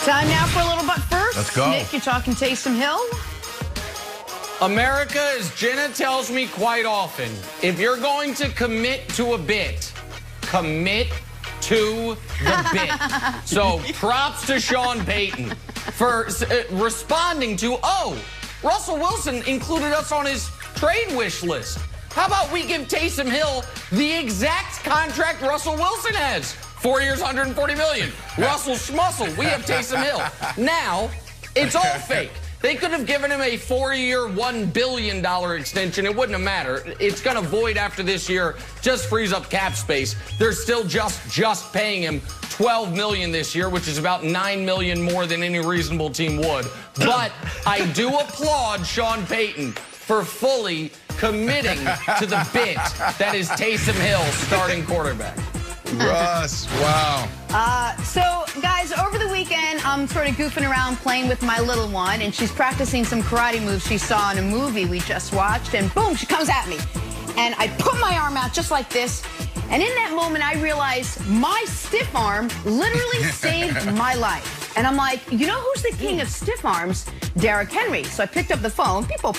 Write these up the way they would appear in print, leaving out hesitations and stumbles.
Time now for a little but first. Let's go. Nick, you're talking Taysom Hill. America, as Jenna tells me quite often, if you're going to commit to a bit, commit to the bit. So props to Sean Payton for responding to, Russell Wilson included us on his trade wish list. How about we give Taysom Hill the exact contract Russell Wilson has? 4 years, $140 million. Russell Schmussel, we have Taysom Hill. Now, it's all fake. They could have given him a 4-year, $1 billion extension. It wouldn't have mattered. It's going to void after this year. Just frees up cap space. They're still just paying him $12 million this year, which is about $9 million more than any reasonable team would. But I do applaud Sean Payton for fully committing to the bit that is Taysom Hill starting quarterback. Russ, wow. So, guys, over the weekend, I'm sort of goofing around playing with my little one, and she's practicing some karate moves she saw in a movie we just watched, and boom, she comes at me. And I put my arm out just like this, and in that moment, I realized my stiff arm literally saved my life. And I'm like, you know who's the king of stiff arms? Derrick Henry. So I picked up the phone, people,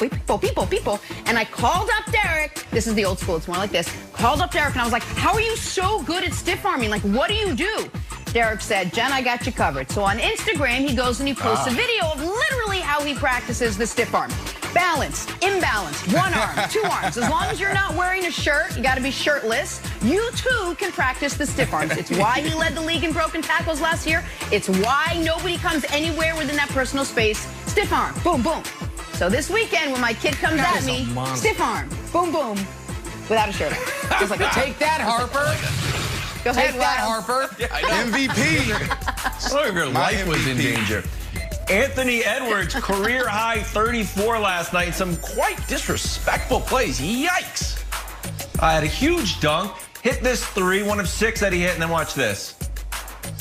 and I called up Derrick. This is the old school, it's more like this. Called up Derrick, and I was like, how are you so good at stiff arming? Like, what do you do? Derrick said, Jen, I got you covered. So on Instagram, he goes and he posts a video of literally how he practices the stiff arm. Balance, imbalance, one arm, two arms. As long as you're not wearing a shirt, you got to be shirtless. You too can practice the stiff arms. It's why he led the league in broken tackles last year. It's why nobody comes anywhere within that personal space. Stiff arm, boom, boom. So this weekend when my kid comes at me, stiff arm, boom, boom, without a shirt on. Just like, take that, Harper. Go ahead, Take that, Harper. Yeah, I know. MVP. Some of your life was in danger. Anthony Edwards, career high 34 last night. Some quite disrespectful plays. Yikes. I had a huge dunk. Hit this three, one of 6 that he hit, and then watch this.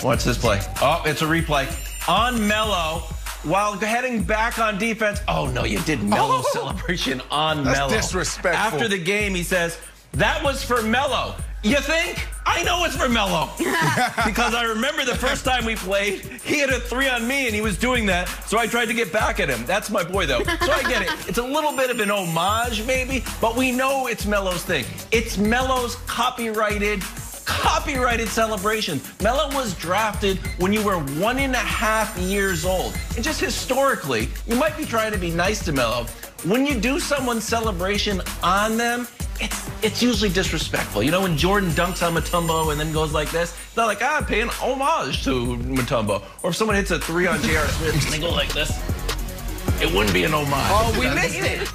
Watch this play. Oh, it's a replay. On Melo, while heading back on defense. Oh, no, you did Melo celebration on Melo. That's disrespectful. After the game, he says, that was for Melo. You think? I know it's for Melo. Because I remember the first time we played, he had a 3 on me and he was doing that, so I tried to get back at him. That's my boy, though. So I get it. It's a little bit of an homage, maybe, but we know it's Melo's thing. It's Melo's copyrighted celebration. Melo was drafted when you were 1.5 years old. And just historically, you might be trying to be nice to Melo. When you do someone's celebration on them, it's usually disrespectful. You know, when Jordan dunks on Mutombo and then goes like this, it's not like, paying homage to Mutombo. Or if someone hits a 3 on J.R. Smith and they go like this, it wouldn't be an homage. Oh, we missed it.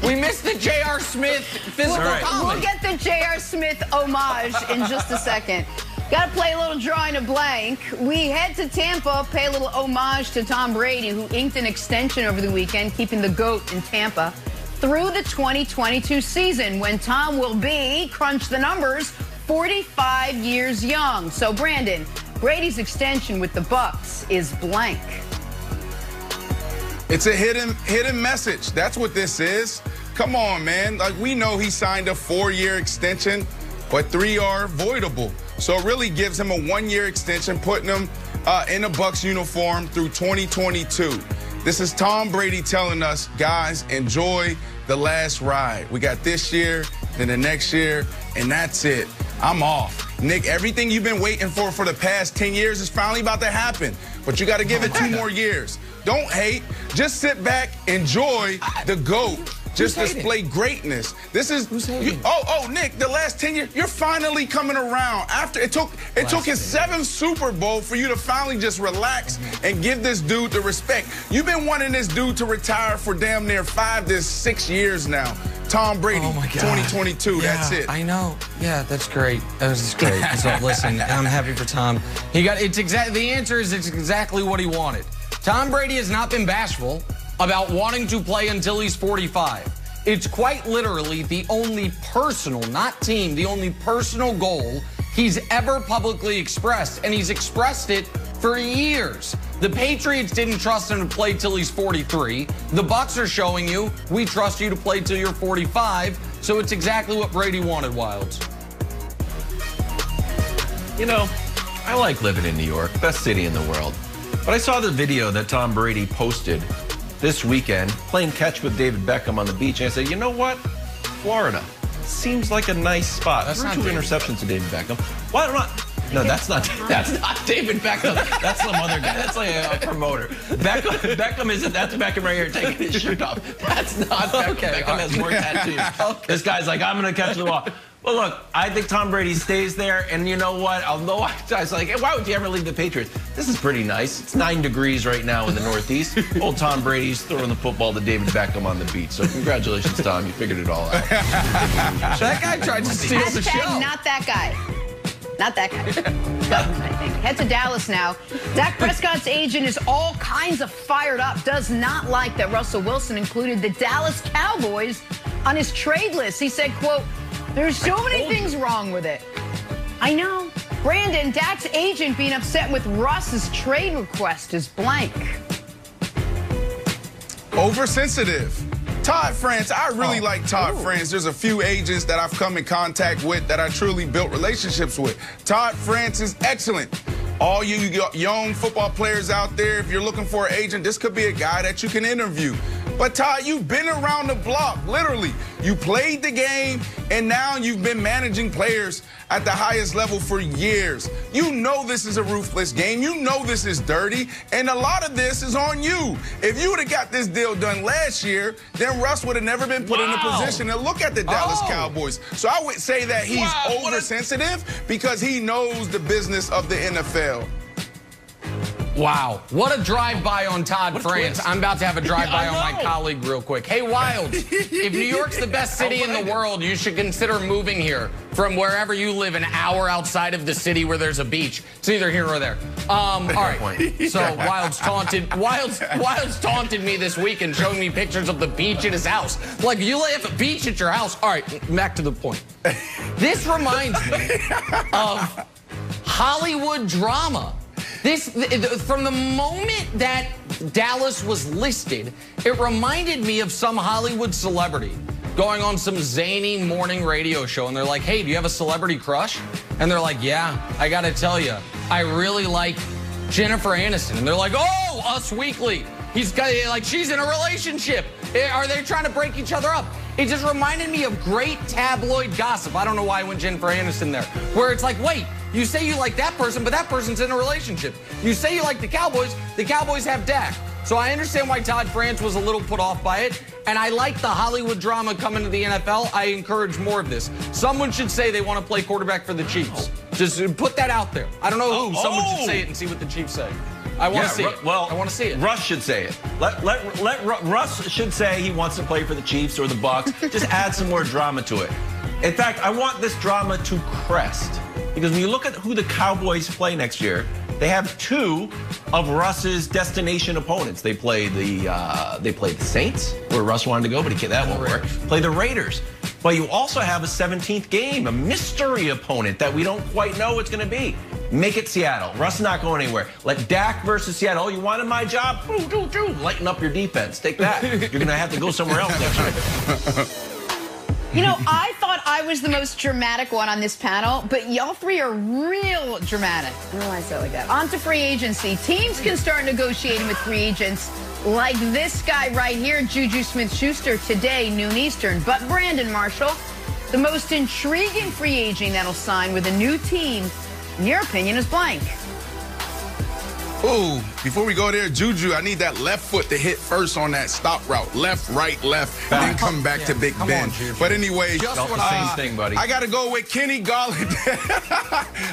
We missed the J.R. Smith physical comedy. We'll get the J.R. Smith homage in just a second. Got to play a little drawing a blank. We head to Tampa, pay a little homage to Tom Brady, who inked an extension over the weekend, keeping the GOAT in Tampa through the 2022 season, when Tom will be, crunch the numbers, 45 years young. So, Brandon, Brady's extension with the Bucs is blank. It's a hidden message. That's what this is. Come on, man. Like, we know he signed a 4-year extension, but 3 are voidable. So it really gives him a 1-year extension, putting him in a Bucs uniform through 2022. This is Tom Brady telling us, guys, enjoy the last ride. We got this year, then the next year, and that's it. I'm off. Nick, everything you've been waiting for the past 10 years is finally about to happen. But you got to give it 2 more years. Don't hate. Just sit back, enjoy the GOAT. Just display greatness. This is Nick, the last 10 years, you're finally coming around. After it took his 7th Super Bowl for you to finally just relax and give this dude the respect. You've been wanting this dude to retire for damn near 5 to 6 years now. Tom Brady, 2022, yeah, that's it. I know. Yeah, that's great. That was great. So listen, I'm happy for Tom. The answer is it's exactly what he wanted. Tom Brady has not been bashful about wanting to play until he's 45. It's quite literally the only personal, not team, the only personal goal he's ever publicly expressed, and he's expressed it for years. The Patriots didn't trust him to play till he's 43. The Bucs are showing you, we trust you to play till you're 45, so it's exactly what Brady wanted, Wilds. You know, I like living in New York, best city in the world. But I saw the video that Tom Brady posted this weekend playing catch with David Beckham on the beach, and I said, you know what? Florida seems like a nice spot. That's Threw not two David. Interceptions to David Beckham. Why not? No, that's not David Beckham. That's some other guy. That's like a promoter. Beckham isn't. That's Beckham right here taking his shirt off. That's not Beckham. Okay, Beckham has more tattoos. Okay. This guy's like, I'm going to catch the ball. Well, look, I think Tom Brady stays there, and you know what? Although I was like, hey, why would you ever leave the Patriots? This is pretty nice. It's 9 degrees right now in the Northeast. Old Tom Brady's throwing the football to David Beckham on the beach. So congratulations, Tom. You figured it all out. That guy tried to steal the show. Hashtag not that guy. Not that guy. Doesn't, I think. Head to Dallas now. Dak Prescott's agent is all kinds of fired up. Does not like that Russell Wilson included the Dallas Cowboys on his trade list. He said, quote, there's so many things wrong with it. I know. Brandon, Dak's agent being upset with Russ's trade request is blank. Oversensitive. Todd France, I really like Todd France. There's a few agents that I've come in contact with that I truly built relationships with. Todd France is excellent. All you young football players out there, if you're looking for an agent, this could be a guy that you can interview. But Todd, you've been around the block, literally. You played the game, and now you've been managing players at the highest level for years. You know this is a ruthless game. You know this is dirty, and a lot of this is on you. If you would have got this deal done last year, then Russ would have never been put in a position to look at the Dallas Cowboys. So I would say that he's oversensitive because he knows the business of the NFL. Wow. What a drive-by on Todd France. I'm about to have a drive-by on my colleague real quick. Hey, Wilds, if New York's the best city in the world, you should consider moving here from wherever you live, an hour outside of the city where there's a beach. It's either here or there. All right. So Wilds taunted me this week and showing me pictures of the beach at his house. Like, you have a beach at your house? All right, back to the point. This reminds me of Hollywood drama. From the moment that Dallas was listed, it reminded me of some Hollywood celebrity going on some zany morning radio show, and they're like, hey, do you have a celebrity crush? And they're like, yeah, I gotta tell you, I really like Jennifer Aniston. And they're like, oh, Us Weekly. He's got, like, she's in a relationship. Are they trying to break each other up? It just reminded me of great tabloid gossip. I don't know why I went Jennifer Aniston there, where it's like, wait, you say you like that person, but that person's in a relationship. You say you like the Cowboys have Dak. So I understand why Todd France was a little put off by it, and I like the Hollywood drama coming to the NFL. I encourage more of this. Someone should say they want to play quarterback for the Chiefs. Just put that out there. I don't know who. Someone should say it and see what the Chiefs say. I want to see it. Well, I want to see it. Russ should say it. Russ should say he wants to play for the Chiefs or the Bucs. Just add some more drama to it. In fact, I want this drama to crest. Because when you look at who the Cowboys play next year, they have 2 of Russ's destination opponents. They play the Saints, where Russ wanted to go, but that won't work. Play the Raiders. But you also have a 17th game, a mystery opponent that we don't quite know what's going to be. Make it Seattle. Russ is not going anywhere. Let Dak versus Seattle. Oh, you wanted my job? Lighten up your defense. Take that. You're going to have to go somewhere else next year. You know, I thought I was the most dramatic one on this panel, but y'all three are real dramatic. I don't know why I said it like that. On to free agency. Teams can start negotiating with free agents like this guy right here, Juju Smith-Schuster, today, noon Eastern. But Brandon Marshall, the most intriguing free agent that'll sign with a new team, in your opinion, is blank. Ooh, before we go there, Juju, I need that left foot to hit first on that stop route. Left, right, left, and then come back to Big Ben. But anyway, just the same thing, buddy. I got to go with Kenny Golladay.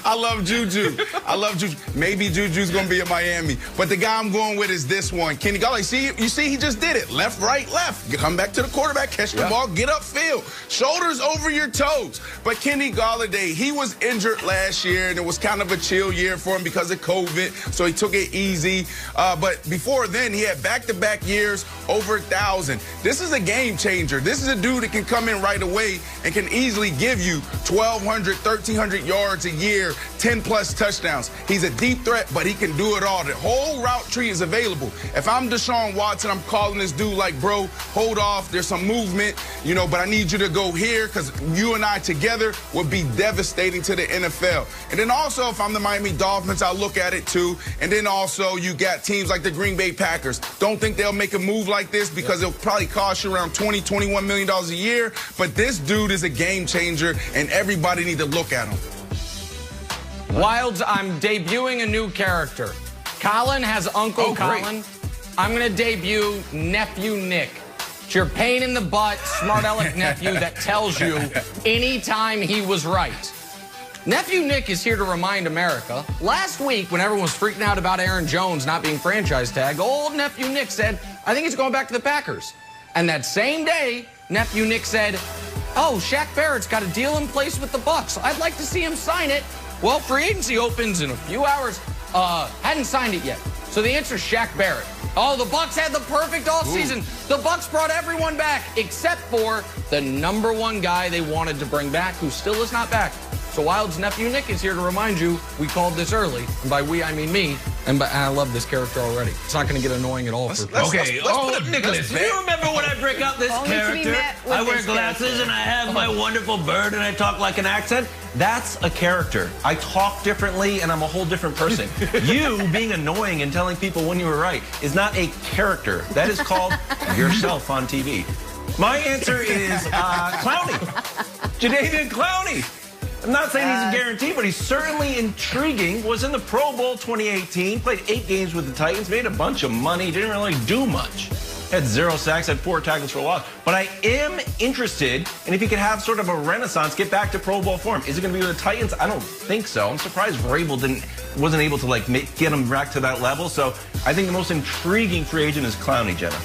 I love Juju. I love Juju. Maybe Juju's going to be in Miami. But the guy I'm going with is this one, Kenny Golladay. You see, he just did it. Left, right, left. Come back to the quarterback, catch the ball, get upfield. Shoulders over your toes. But Kenny Golladay, he was injured last year, and it was kind of a chill year for him because of COVID. So he took it easy. But before then, he had back-to-back years over 1,000. This is a game changer. This is a dude that can come in right away and can easily give you 1,200, 1,300 yards a year, 10-plus touchdowns. He's a deep threat, but he can do it all. The whole route tree is available. If I'm Deshaun Watson, I'm calling this dude like, bro, hold off. There's some movement, you know, but I need you to go here because you and I together would be devastating to the NFL. And then also, if I'm the Miami Dolphins, I'll look at it too. And then then also you got teams like the Green Bay Packers. Don't think they'll make a move like this because it'll probably cost you around $20, $21 million a year. But this dude is a game changer, and everybody need to look at him. Wilds, I'm debuting a new character. Colin has Uncle Colin. I'm going to debut Nephew Nick. It's your pain in the butt, smart aleck nephew that tells you anytime he was right. Nephew Nick is here to remind America. Last week, when everyone was freaking out about Aaron Jones not being franchise tagged, old Nephew Nick said, I think he's going back to the Packers. And that same day, Nephew Nick said, oh, Shaq Barrett's got a deal in place with the Bucs. I'd like to see him sign it. Well, free agency opens in a few hours. Hadn't signed it yet. So the answer is Shaq Barrett. Oh, the Bucs had the perfect offseason. The Bucs brought everyone back except for the #1 guy they wanted to bring back, who still is not back. So Wild's Nephew Nick is here to remind you we called this early. And by we, I mean me. And I love this character already. It's not going to get annoying at all. Nicholas, do you remember when I break out this character? I wear glasses and I have my wonderful bird and I talk like an accent. That's a character. I talk differently and I'm a whole different person. You being annoying and telling people when you were right is not a character. That is called yourself on TV. My answer is Clowney. Jadeveon Clowney. I'm not saying he's a guarantee, but he's certainly intriguing. Was in the Pro Bowl 2018, played 8 games with the Titans, made a bunch of money, didn't really do much. Had 0 sacks, had 4 tackles for a loss. But I am interested, and if he could have sort of a renaissance, get back to Pro Bowl form. Is it going to be with the Titans? I don't think so. I'm surprised Vrabel wasn't able to get him back to that level. So I think the most intriguing free agent is Clowney, Jenna.